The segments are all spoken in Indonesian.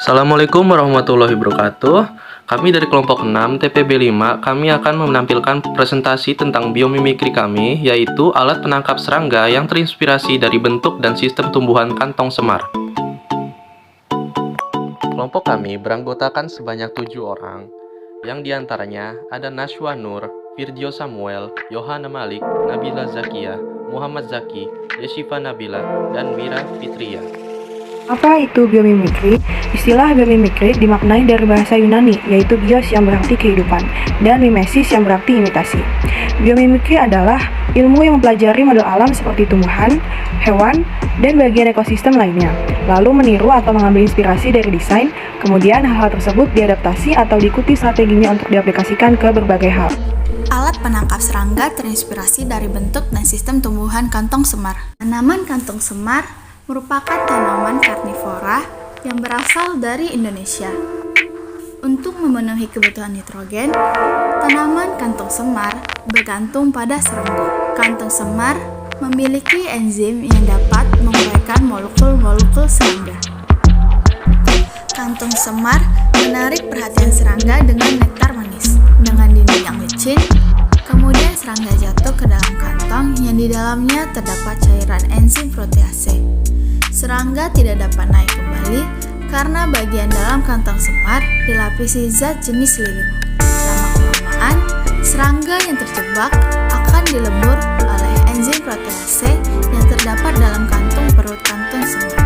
Assalamualaikum warahmatullahi wabarakatuh. Kami dari kelompok 6 TPB 5, kami akan menampilkan presentasi tentang biomimikri kami, yaitu alat penangkap serangga yang terinspirasi dari bentuk dan sistem tumbuhan kantong semar. Kelompok kami beranggotakan sebanyak 7 orang, yang diantaranya ada Nashwa Nur, Virgio Samuel, Yohana Malik, Nabila Zakia, Muhammad Zaki, Yeshifa Nabila, dan Mira Fitria. Apa itu biomimikri? Istilah biomimikri dimaknai dari bahasa Yunani, yaitu bios yang berarti kehidupan, dan mimesis yang berarti imitasi. Biomimikri adalah ilmu yang mempelajari model alam seperti tumbuhan, hewan, dan bagian ekosistem lainnya, lalu meniru atau mengambil inspirasi dari desain, kemudian hal-hal tersebut diadaptasi atau diikuti strateginya untuk diaplikasikan ke berbagai hal. Alat penangkap serangga terinspirasi dari bentuk dan sistem tumbuhan kantong semar. Tanaman kantong semar merupakan tanaman karnivora yang berasal dari Indonesia. Untuk memenuhi kebutuhan nitrogen, tanaman kantong semar bergantung pada serangga. Kantong semar memiliki enzim yang dapat menguraikan molekul-molekul serangga. Kantong semar menarik perhatian serangga dengan nektar manis. Dengan dinding yang licin, kemudian serangga jatuh ke dalam kantong yang di dalamnya terdapat cairan enzim protease. Serangga tidak dapat naik kembali karena bagian dalam kantong semar dilapisi zat jenis lilin. Lama-kelamaan, serangga yang terjebak akan dilebur oleh enzim protease yang terdapat dalam kantung perut kantong semar.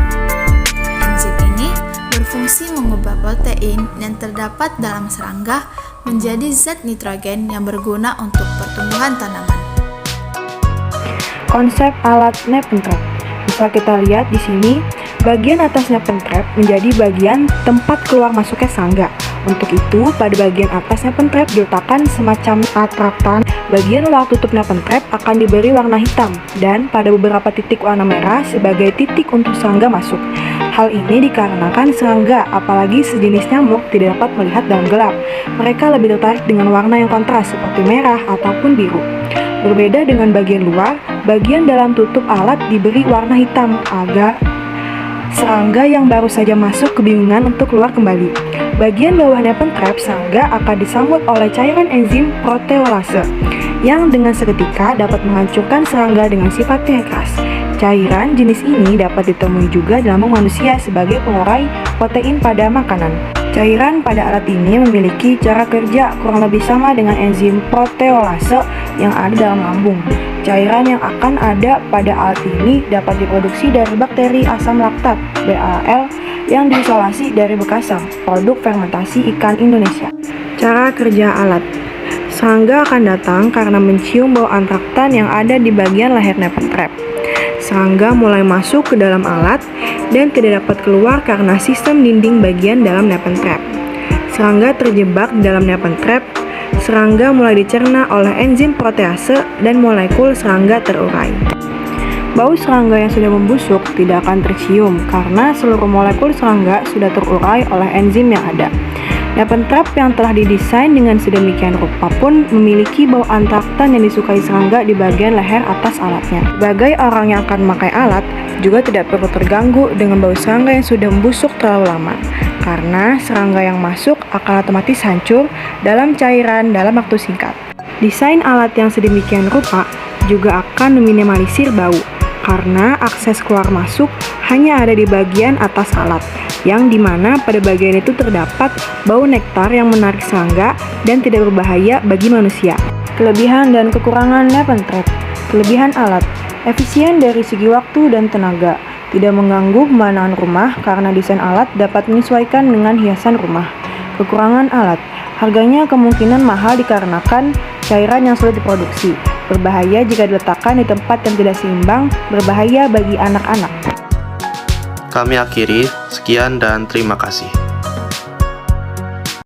Enzim ini berfungsi mengubah protein yang terdapat dalam serangga menjadi zat nitrogen yang berguna untuk pertumbuhan tanaman. Konsep alat Nepen Trap. Bisa kita lihat di sini, bagian atas Nepen Trap menjadi bagian tempat keluar masuknya serangga. Untuk itu, pada bagian atas Nepen Trap diletakkan semacam atraktan. Bagian luar tutup Nepen Trap akan diberi warna hitam, dan pada beberapa titik warna merah sebagai titik untuk serangga masuk. Hal ini dikarenakan serangga, apalagi sejenis nyamuk, tidak dapat melihat dalam gelap. Mereka lebih tertarik dengan warna yang kontras seperti merah ataupun biru. Berbeda dengan bagian luar, bagian dalam tutup alat diberi warna hitam agar serangga yang baru saja masuk kebingungan untuk keluar kembali. Bagian bawah Nepen Trap serangga akan disambut oleh cairan enzim proteolase yang dengan seketika dapat menghancurkan serangga dengan sifatnya yang keras. Cairan jenis ini dapat ditemui juga dalam manusia sebagai pengurai protein pada makanan. Cairan pada alat ini memiliki cara kerja kurang lebih sama dengan enzim proteolase yang ada dalam lambung. Cairan yang akan ada pada alat ini dapat diproduksi dari bakteri asam laktat (BAL) yang diisolasi dari bekasam, produk fermentasi ikan Indonesia. Cara kerja alat. Serangga akan datang karena mencium bau antraktan yang ada di bagian leher Nepen Trap. Serangga mulai masuk ke dalam alat dan tidak dapat keluar karena sistem dinding bagian dalam Nepen Trap. Serangga terjebak di dalam Nepen Trap. Serangga mulai dicerna oleh enzim protease dan molekul serangga terurai. Bau serangga yang sudah membusuk tidak akan tercium karena seluruh molekul serangga sudah terurai oleh enzim yang ada. Nepen Trap yang telah didesain dengan sedemikian rupa pun memiliki bau antraktan yang disukai serangga di bagian leher atas alatnya. Sebagai orang yang akan memakai alat, juga tidak perlu terganggu dengan bau serangga yang sudah membusuk terlalu lama, karena serangga yang masuk akan otomatis hancur dalam cairan dalam waktu singkat. Desain alat yang sedemikian rupa juga akan meminimalisir bau, karena akses keluar masuk hanya ada di bagian atas alat, yang dimana pada bagian itu terdapat bau nektar yang menarik serangga dan tidak berbahaya bagi manusia. Kelebihan dan kekurangan Nepen Trap. Kelebihan alat, efisien dari segi waktu dan tenaga, tidak mengganggu pemandangan rumah karena desain alat dapat menyesuaikan dengan hiasan rumah. Kekurangan alat, harganya kemungkinan mahal dikarenakan cairan yang sulit diproduksi, berbahaya jika diletakkan di tempat yang tidak seimbang, berbahaya bagi anak-anak. Kami akhiri, sekian dan terima kasih.